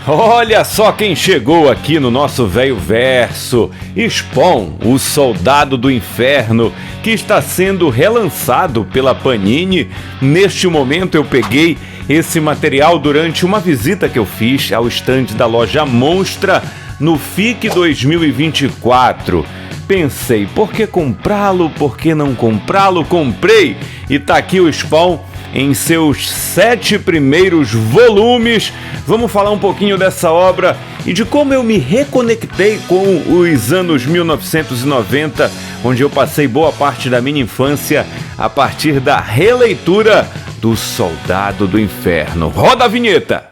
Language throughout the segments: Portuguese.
Olha só quem chegou aqui no nosso velho verso, Spawn, o Soldado do Inferno, que está sendo relançado pela Panini. Neste momento eu peguei esse material durante uma visita que eu fiz ao estande da loja Monstra no FIC 2024. Pensei, por que comprá-lo, por que não comprá-lo? Comprei e tá aqui o Spawn em seus 7 primeiros volumes. Vamos falar um pouquinho dessa obra e de como eu me reconectei com os anos 1990, onde eu passei boa parte da minha infância a partir da releitura do Soldado do Inferno. Roda a vinheta!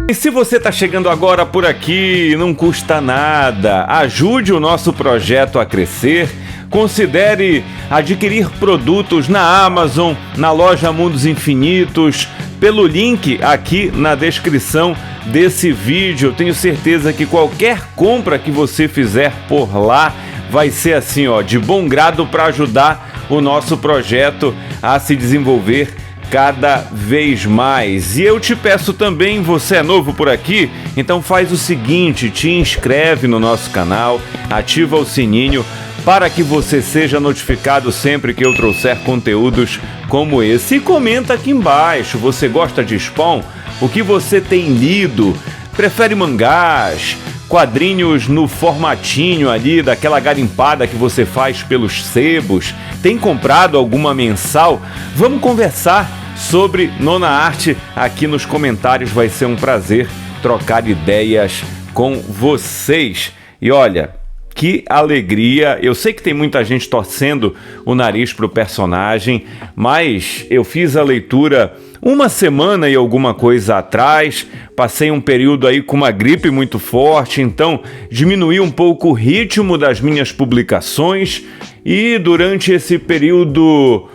E se você está chegando agora por aqui, não custa nada, ajude o nosso projeto a crescer. Considere adquirir produtos na Amazon, na loja Mundos Infinitos, pelo link aqui na descrição desse vídeo. Eu tenho certeza que qualquer compra que você fizer por lá vai ser assim, de bom grado para ajudar o nosso projeto a se desenvolver cada vez mais. E eu te peço também, você é novo por aqui, então faz o seguinte, te inscreve no nosso canal, ativa o sininho para que você seja notificado sempre que eu trouxer conteúdos como esse. E comenta aqui embaixo, você gosta de Spawn? O que você tem lido? Prefere mangás? Quadrinhos no formatinho ali, daquela garimpada que você faz pelos sebos? Tem comprado alguma mensal? Vamos conversar sobre Nona Arte aqui nos comentários, vai ser um prazer trocar ideias com vocês. E olha, que alegria, eu sei que tem muita gente torcendo o nariz pro personagem, mas eu fiz a leitura uma semana e alguma coisa atrás, passei um período aí com uma gripe muito forte, então diminuí um pouco o ritmo das minhas publicações e durante esse período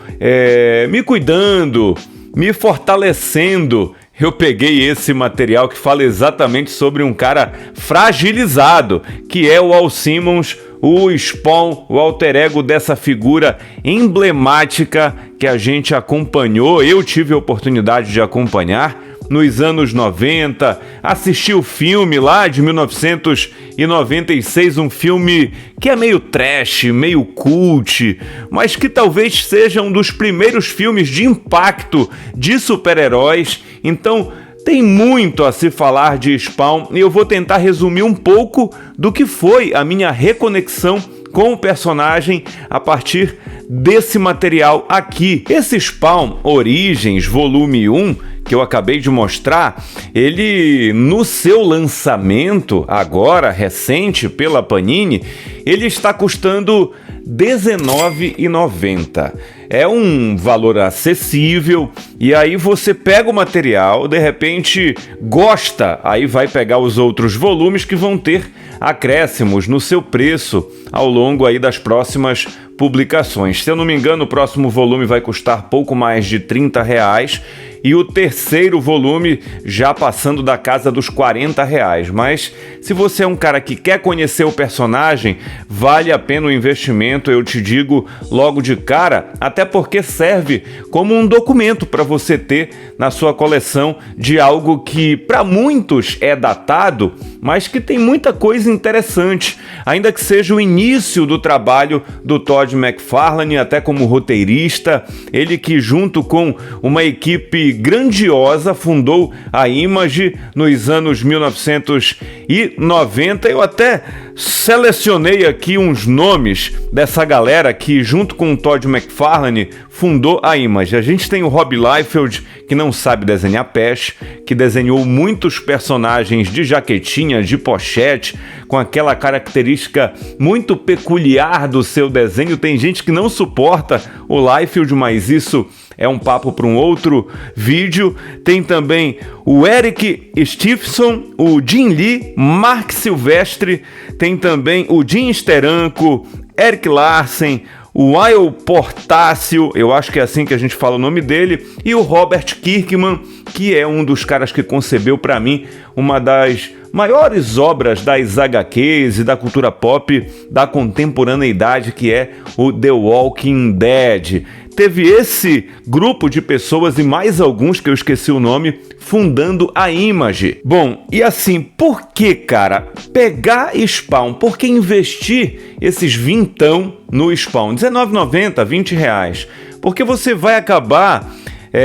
me cuidando, me fortalecendo, eu peguei esse material que fala exatamente sobre um cara fragilizado, que é o Al Simmons, o Spawn, o alter ego dessa figura emblemática que a gente acompanhou, eu tive a oportunidade de acompanhar nos anos 90, assisti o filme lá de 1996, um filme que é meio trash, meio cult, mas que talvez seja um dos primeiros filmes de impacto de super-heróis. Então tem muito a se falar de Spawn e eu vou tentar resumir um pouco do que foi a minha reconexão com o personagem a partir desse material aqui. Esse Spawn Origens Volume 1, que eu acabei de mostrar, ele no seu lançamento, agora recente pela Panini, ele está custando R$19,90. É um valor acessível e aí você pega o material, de repente gosta, aí vai pegar os outros volumes que vão ter acréscimos no seu preço ao longo aí das próximas publicações. Se eu não me engano, o próximo volume vai custar pouco mais de R$30 e o terceiro volume já passando da casa dos R$40. Mas se você é um cara que quer conhecer o personagem, vale a pena o investimento, eu te digo logo de cara, até porque serve como um documento para você ter na sua coleção de algo que para muitos é datado, mas que tem muita coisa interessante, ainda que seja o início do trabalho do Todd McFarlane, até como roteirista, ele que junto com uma equipe grandiosa fundou a Image nos anos 1990. Eu até selecionei aqui uns nomes dessa galera que junto com o Todd McFarlane fundou a Image. A gente tem o Rob Liefeld, que não sabe desenhar peixe, que desenhou muitos personagens de jaquetinha, de pochete, com aquela característica muito peculiar do seu desenho. Tem gente que não suporta o Liefeld, mas isso é um papo para um outro vídeo. Tem também o Eric Stephenson, o Jim Lee, Mark Silvestre, tem também o Jim Steranko, Eric Larsen, o Will Portácio, eu acho que é assim que a gente fala o nome dele, e o Robert Kirkman, que é um dos caras que concebeu para mim uma das maiores obras das HQs e da cultura pop da contemporaneidade, que é o The Walking Dead. teve esse grupo de pessoas e mais alguns que eu esqueci o nome, fundando a Image. Bom, e assim, por que, cara, pegar Spawn? Por que investir esses vintão no Spawn? R$19,90, R$20. Porque você vai acabar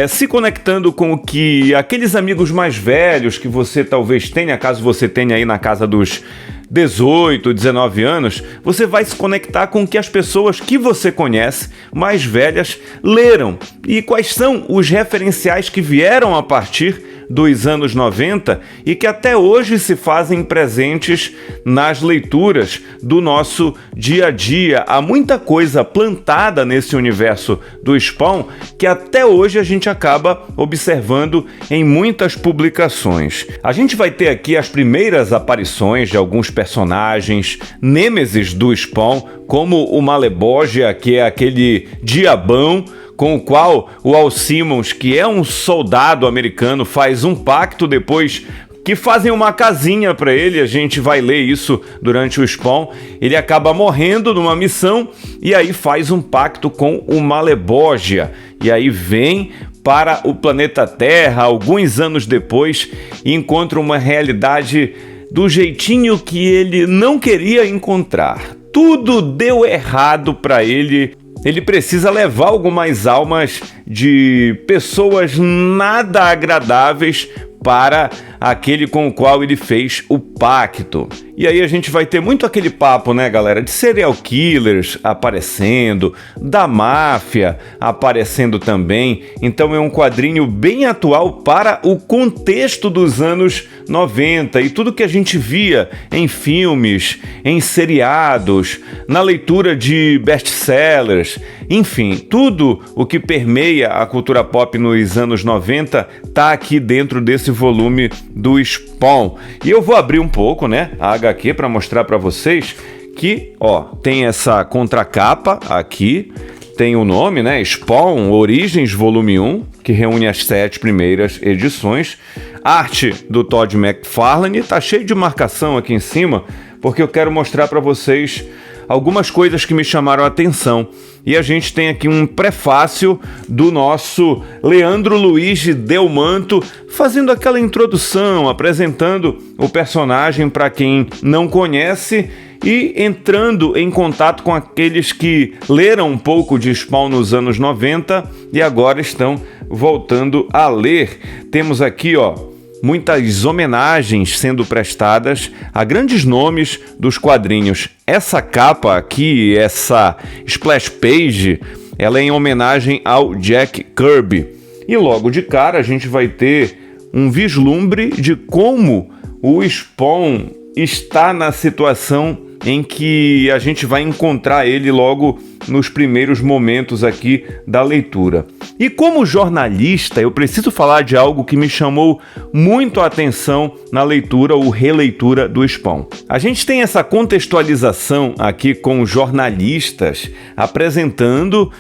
se conectando com o que aqueles amigos mais velhos que você talvez tenha, caso você tenha aí na casa dos 18, 19 anos, você vai se conectar com o que as pessoas que você conhece, mais velhas, leram. E quais são os referenciais que vieram a partir dos anos 90 e que até hoje se fazem presentes nas leituras do nosso dia a dia. Há muita coisa plantada nesse universo do Spawn que até hoje a gente acaba observando em muitas publicações. A gente vai ter aqui as primeiras aparições de alguns personagens nêmesis do Spawn, como o Malebolgia, que é aquele diabão com o qual o Al Simmons, que é um soldado americano, faz um pacto depois que fazem uma casinha para ele. A gente vai ler isso durante o Spawn. Ele acaba morrendo numa missão e aí faz um pacto com o Malebolgia. E aí vem para o planeta Terra alguns anos depois e encontra uma realidade do jeitinho que ele não queria encontrar. Tudo deu errado para ele. Ele precisa levar algumas almas de pessoas nada agradáveis para aquele com o qual ele fez o pacto. E aí a gente vai ter muito aquele papo, né, galera, de serial killers aparecendo, da máfia aparecendo também. Então é um quadrinho bem atual para o contexto dos anos 90 e tudo que a gente via em filmes, em seriados, na leitura de best-sellers, enfim, tudo o que permeia a cultura pop nos anos 90 tá aqui dentro desse volume do Spawn. E eu vou abrir um pouco, né, a HQ para mostrar para vocês que, ó, tem essa contracapa aqui, tem o nome, né, Spawn Origens Volume 1, que reúne as 7 primeiras edições. Arte do Todd McFarlane, tá cheio de marcação aqui em cima, porque eu quero mostrar para vocês algumas coisas que me chamaram a atenção. E a gente tem aqui um prefácio do nosso Leandro Luiz Delmanto, fazendo aquela introdução, apresentando o personagem para quem não conhece e entrando em contato com aqueles que leram um pouco de Spawn nos anos 90 e agora estão voltando a ler. Temos aqui, ó, muitas homenagens sendo prestadas a grandes nomes dos quadrinhos. Essa capa aqui, essa splash page, ela é em homenagem ao Jack Kirby. E logo de cara a gente vai ter um vislumbre de como o Spawn está na situação em que a gente vai encontrar ele logo nos primeiros momentos aqui da leitura. E como jornalista, eu preciso falar de algo que me chamou muito a atenção na leitura ou releitura do Spawn. A gente tem essa contextualização aqui com jornalistas apresentando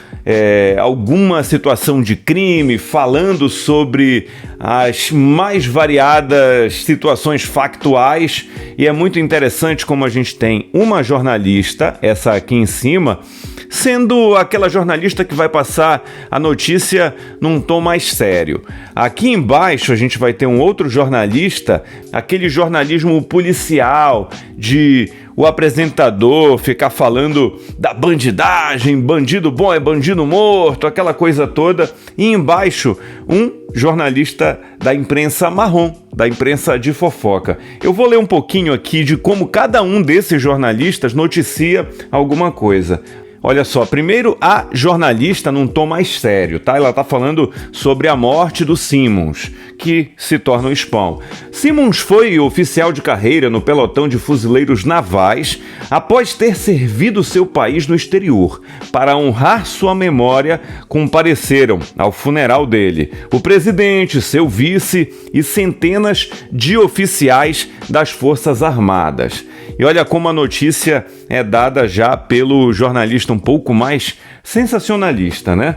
alguma situação de crime, falando sobre as mais variadas situações factuais, e é muito interessante como a gente tem uma jornalista, essa aqui em cima, sendo aquela jornalista que vai passar a notícia num tom mais sério. Aqui embaixo a gente vai ter um outro jornalista, aquele jornalismo policial, de o apresentador ficar falando da bandidagem, bandido bom é bandido morto, aquela coisa toda. E embaixo, um jornalista da imprensa marrom, da imprensa de fofoca. Eu vou ler um pouquinho aqui de como cada um desses jornalistas noticia alguma coisa. Olha só, primeiro a jornalista num tom mais sério, tá? Ela tá falando sobre a morte do Simmons, que se torna o Spawn. Simmons foi oficial de carreira no pelotão de fuzileiros navais após ter servido seu país no exterior. Para honrar sua memória, compareceram ao funeral dele o presidente, seu vice e centenas de oficiais das Forças Armadas. E olha como a notícia é dada já pelo jornalista um pouco mais sensacionalista, né?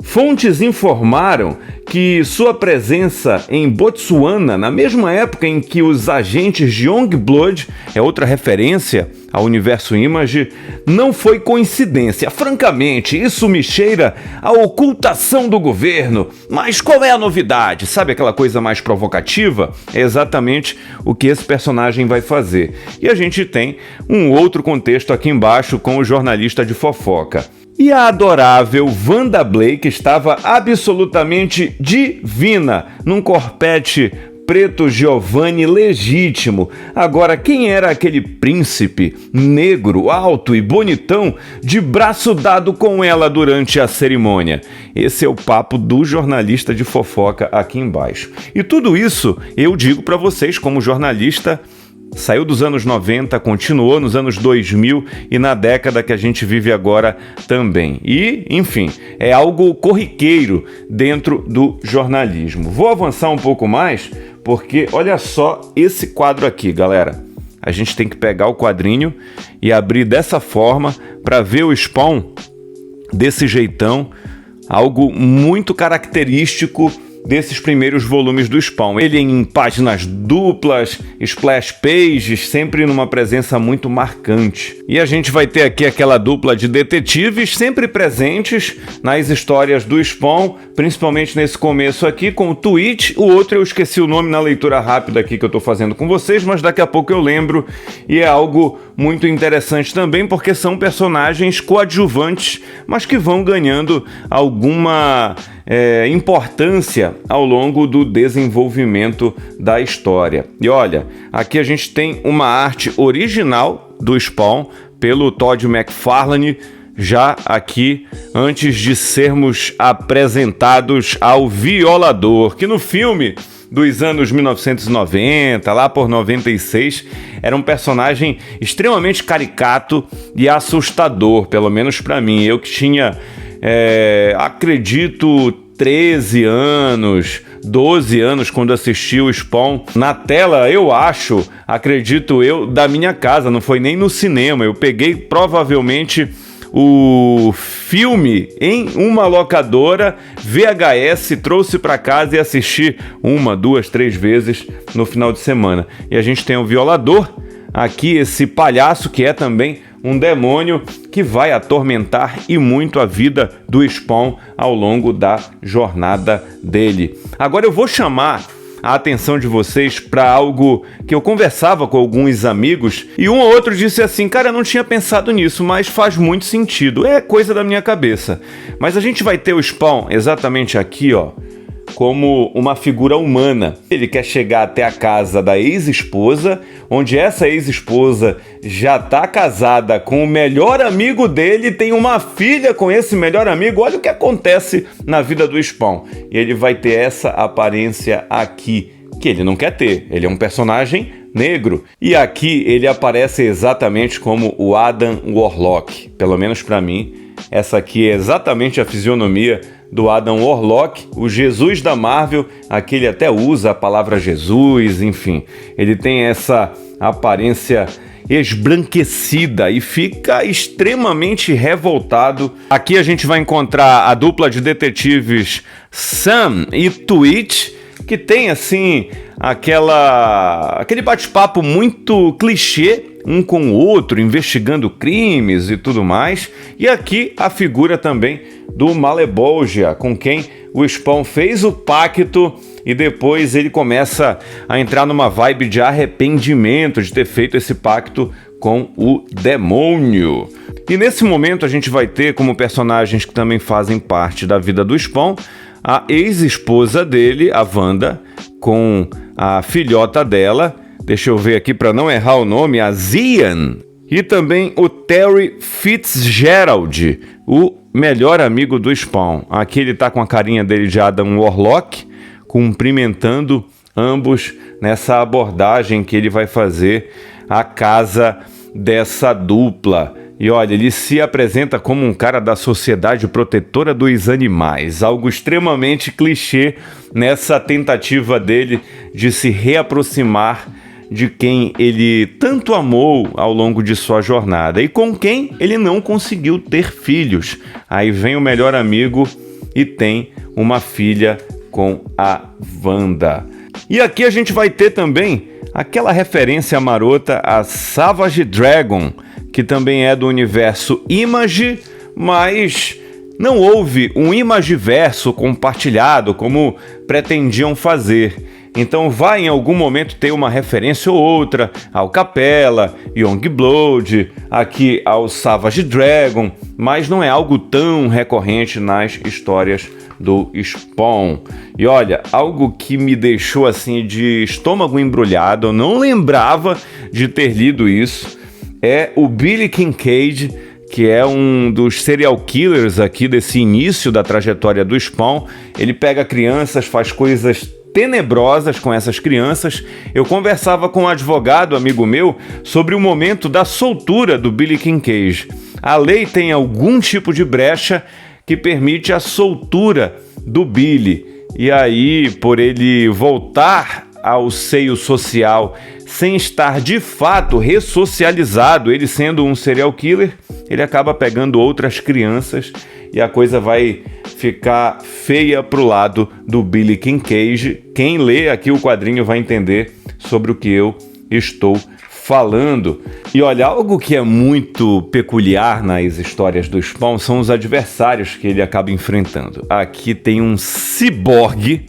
Fontes informaram que sua presença em Botsuana, na mesma época em que os agentes de Youngblood, é outra referência ao universo Image, não foi coincidência. Francamente, isso me cheira a ocultação do governo. Mas qual é a novidade? Sabe aquela coisa mais provocativa? É exatamente o que esse personagem vai fazer. E a gente tem um outro contexto aqui embaixo com o jornalista de fofoca. E a adorável Wanda Blake estava absolutamente divina num corpete preto Giovanni legítimo. Agora, quem era aquele príncipe negro, alto e bonitão de braço dado com ela durante a cerimônia? Esse é o papo do jornalista de fofoca aqui embaixo. E tudo isso eu digo para vocês como jornalista. Saiu dos anos 90, continuou nos anos 2000 e na década que a gente vive agora também. E, enfim, é algo corriqueiro dentro do jornalismo. Vou avançar um pouco mais, porque olha só esse quadro aqui, galera. A gente tem que pegar o quadrinho e abrir dessa forma para ver o Spawn desse jeitão, algo muito característico desses primeiros volumes do Spawn. Ele em páginas duplas, splash pages, sempre numa presença muito marcante. E a gente vai ter aqui aquela dupla de detetives sempre presentes nas histórias do Spawn, principalmente nesse começo aqui com o Twitch. O outro eu esqueci o nome na leitura rápida aqui que eu tô fazendo com vocês, mas daqui a pouco eu lembro. E é algo muito interessante também, porque são personagens coadjuvantes, mas que vão ganhando alguma importância ao longo do desenvolvimento da história. E olha, aqui a gente tem uma arte original do Spawn pelo Todd McFarlane, já aqui antes de sermos apresentados ao Violador, que no filme dos anos 1990, lá por 96, era um personagem extremamente caricato e assustador, pelo menos para mim. Eu que tinha, acredito, 13 anos, 12 anos quando assisti o Spawn na tela, acredito eu, da minha casa, não foi nem no cinema. Eu peguei provavelmente o filme em uma locadora VHS, trouxe para casa e assisti 1, 2, 3 vezes no final de semana. E a gente tem o Violador, aqui esse palhaço que é também um demônio que vai atormentar e muito a vida do Spawn ao longo da jornada dele. Agora eu vou chamar a atenção de vocês para algo que eu conversava com alguns amigos e um ou outro disse assim: cara, eu não tinha pensado nisso, mas faz muito sentido, é coisa da minha cabeça. Mas a gente vai ter o Spawn exatamente aqui, ó, como uma figura humana. Ele quer chegar até a casa da ex-esposa, onde essa ex-esposa já está casada com o melhor amigo dele, tem uma filha com esse melhor amigo. Olha o que acontece na vida do Spawn. E ele vai ter essa aparência aqui, que ele não quer ter. Ele é um personagem negro. E aqui ele aparece exatamente como o Adam Warlock. Pelo menos para mim, essa aqui é exatamente a fisionomia do Adam Warlock, o Jesus da Marvel. Aqui ele até usa a palavra Jesus, enfim. Ele tem essa aparência esbranquecida e fica extremamente revoltado. Aqui a gente vai encontrar a dupla de detetives Sam e Twitch, que tem assim aquele bate-papo muito clichê, um com o outro, investigando crimes e tudo mais. E aqui a figura também do Malebolgia, com quem o Spawn fez o pacto e depois ele começa a entrar numa vibe de arrependimento de ter feito esse pacto com o demônio. E nesse momento a gente vai ter como personagens que também fazem parte da vida do Spawn a ex-esposa dele, a Wanda, com a filhota dela, deixa eu ver aqui para não errar o nome, a Zian, e também o Terry Fitzgerald, o melhor amigo do Spawn. Aqui ele tá com a carinha dele de Adam Warlock, cumprimentando ambos nessa abordagem que ele vai fazer à casa dessa dupla. E olha, ele se apresenta como um cara da Sociedade Protetora dos Animais, algo extremamente clichê nessa tentativa dele de se reaproximar de quem ele tanto amou ao longo de sua jornada e com quem ele não conseguiu ter filhos. Aí vem o melhor amigo e tem uma filha com a Wanda. E aqui a gente vai ter também aquela referência marota a Savage Dragon, que também é do universo Image, mas não houve um Imagiverso compartilhado como pretendiam fazer. Então vai em algum momento ter uma referência ou outra ao Capela, Youngblood, aqui ao Savage Dragon, mas não é algo tão recorrente nas histórias do Spawn. E olha, algo que me deixou assim de estômago embrulhado, eu não lembrava de ter lido isso, é o Billy Kincaid, que é um dos serial killers aqui desse início da trajetória do Spawn. Ele pega crianças, faz coisas tenebrosas com essas crianças. Eu conversava com um advogado, amigo meu, sobre o momento da soltura do Billy Kincaid. A lei tem algum tipo de brecha que permite a soltura do Billy. E aí, por ele voltar ao seio social sem estar de fato ressocializado, ele sendo um serial killer, ele acaba pegando outras crianças e a coisa vai ficar feia pro lado do Billy Kincaid. Quem lê aqui o quadrinho vai entender sobre o que eu estou falando. E olha, algo que é muito peculiar nas histórias do Spawn são os adversários que ele acaba enfrentando. Aqui tem um ciborgue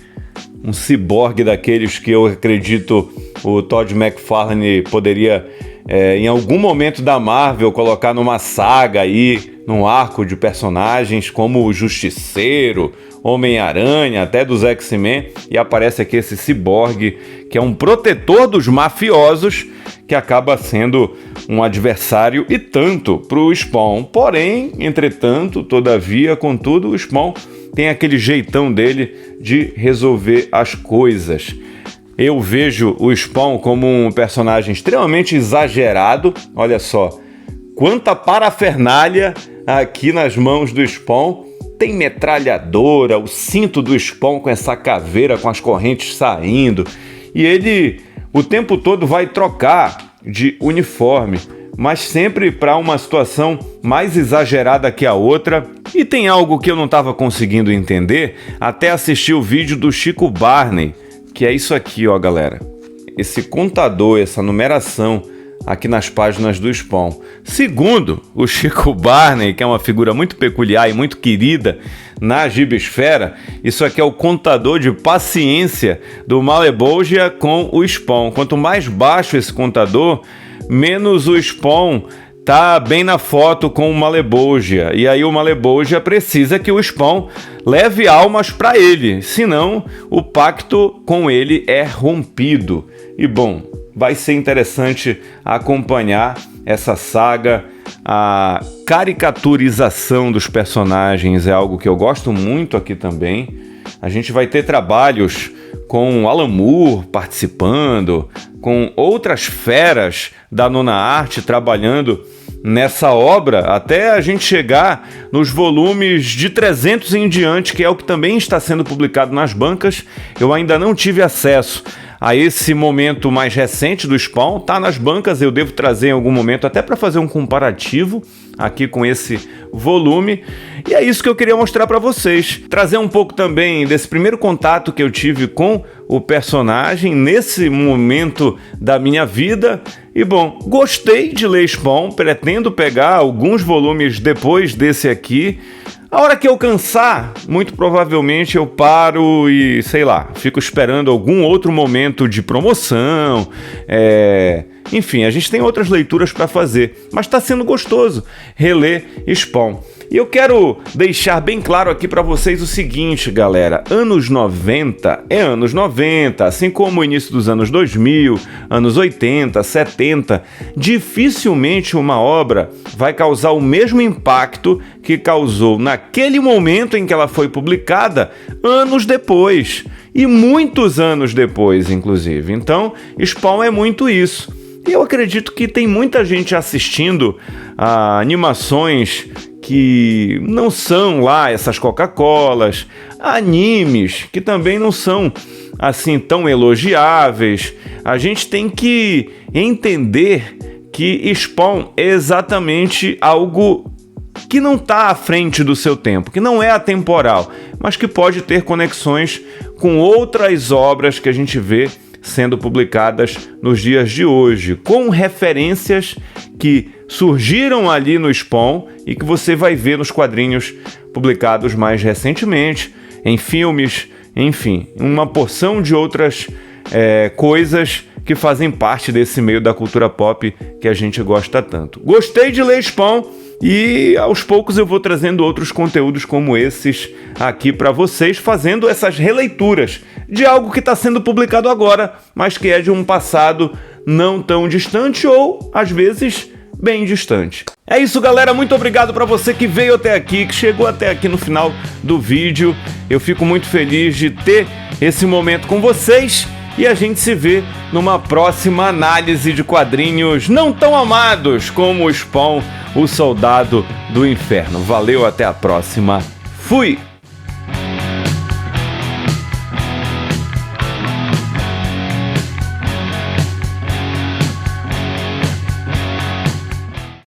daqueles que eu acredito o Todd McFarlane poderia em algum momento da Marvel colocar numa saga aí, num arco de personagens como o Justiceiro, Homem-Aranha, até dos X-Men, e aparece aqui esse ciborgue que é um protetor dos mafiosos, que acaba sendo um adversário e tanto para o Spawn. Porém, entretanto, todavia, contudo, o Spawn tem aquele jeitão dele de resolver as coisas. Eu vejo o Spawn como um personagem extremamente exagerado. Olha só, quanta parafernália aqui nas mãos do Spawn. Tem metralhadora, o cinto do Spawn com essa caveira com as correntes saindo. E ele o tempo todo vai trocar de uniforme, mas sempre para uma situação mais exagerada que a outra. E tem algo que eu não estava conseguindo entender até assistir o vídeo do Chico Barney, que é isso aqui, ó, galera. Esse contador, essa numeração aqui nas páginas do Spawn. Segundo o Chico Barney, que é uma figura muito peculiar e muito querida na gibisfera, isso aqui é o contador de paciência do Malebolgia com o Spawn. Quanto mais baixo esse contador, menos o Spawn tá bem na foto com o Malebolgia. E aí o Malebolgia precisa que o Spawn leve almas para ele, senão o pacto com ele é rompido. E bom, vai ser interessante acompanhar essa saga. A caricaturização dos personagens é algo que eu gosto muito aqui também. A gente vai ter trabalhos com Alan Moore participando, com outras feras da nona arte trabalhando nessa obra, até a gente chegar nos volumes de 300 em diante, que é o que também está sendo publicado nas bancas. Eu ainda não tive acesso a esse momento mais recente do Spawn, tá nas bancas, eu devo trazer em algum momento até para fazer um comparativo aqui com esse volume. E é isso que eu queria mostrar para vocês, trazer um pouco também desse primeiro contato que eu tive com o personagem nesse momento da minha vida. E bom, gostei de ler Spawn, pretendo pegar alguns volumes depois desse aqui. A hora que eu cansar, muito provavelmente eu paro e, sei lá, fico esperando algum outro momento de promoção. Enfim, a gente tem outras leituras para fazer, mas está sendo gostoso reler Spawn. E eu quero deixar bem claro aqui para vocês o seguinte, galera. Anos 90 é anos 90, assim como o início dos anos 2000, anos 80, 70. Dificilmente uma obra vai causar o mesmo impacto que causou naquele momento em que ela foi publicada, anos depois. E muitos anos depois, inclusive. Então, Spawn é muito isso. E eu acredito que tem muita gente assistindo a animações que não são lá essas Coca-Colas, animes que também não são assim tão elogiáveis. A gente tem que entender que Spawn é exatamente algo que não está à frente do seu tempo, que não é atemporal, mas que pode ter conexões com outras obras que a gente vê sendo publicadas nos dias de hoje, com referências que surgiram ali no Spawn e que você vai ver nos quadrinhos publicados mais recentemente, em filmes, enfim, uma porção de outras coisas que fazem parte desse meio da cultura pop que a gente gosta tanto. Gostei de ler Spawn e aos poucos eu vou trazendo outros conteúdos como esses aqui para vocês, fazendo essas releituras de algo que está sendo publicado agora, mas que é de um passado não tão distante ou, às vezes, bem distante. É isso, galera. Muito obrigado para você que veio até aqui, que chegou até aqui no final do vídeo. Eu fico muito feliz de ter esse momento com vocês e a gente se vê numa próxima análise de quadrinhos não tão amados como o Spawn, o Soldado do Inferno. Valeu, até a próxima. Fui!